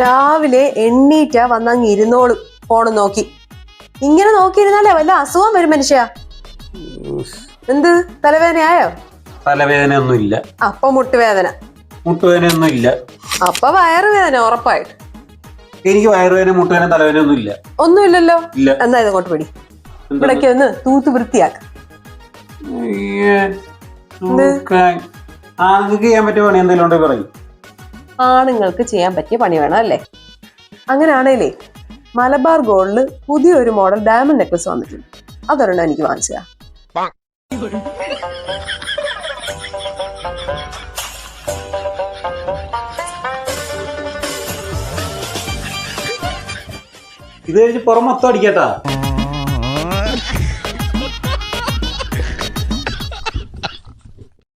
രാവിലെ എണ്ണീറ്റ വന്നങ്ങ് ഇരുന്നോളും ഫോണ് നോക്കി. ഇങ്ങനെ നോക്കിയിരുന്നാലേ വല്ല അസുഖം വരും മനുഷ്യ. എന്ത് തലവേദനയായോ? തലവേദന ഒന്നും ഇല്ല. അപ്പൊ മുട്ടുവേദന? മുട്ടുവേദന ഒന്നും ഇല്ല. അപ്പൊ വയറുവേദന ഉറപ്പായിട്ട്. എനിക്ക് വയറുവേദന മുട്ടുവേദന തലവേദന ഒന്നും ഇല്ല. ഒന്നുമില്ലല്ലോ. എന്നാ ഇതങ്ങോട്ട് പിടി. ഇവിടേക്ക് ഒന്ന് തൂത്ത് വൃത്തിയാക്ക. ആണുങ്ങൾക്ക് ചെയ്യാൻ പറ്റിയ പണി എന്തെങ്കിലും ഉണ്ടെങ്കിൽ പറയും. ആണുങ്ങൾക്ക് ചെയ്യാൻ പറ്റിയ പണി വേണം അല്ലേ? അങ്ങനെയാണേലേ മലബാർ ഗോൾഡില് പുതിയൊരു മോഡൽ ഡയമണ്ട് നെക്ലസ് വന്നിട്ടുണ്ട്. അതൊരെണ്ണം എനിക്ക് വാങ്ങിച്ചതാ. ഇത് കഴിഞ്ഞ് പുറം മൊത്തം അടിക്കട്ടാ.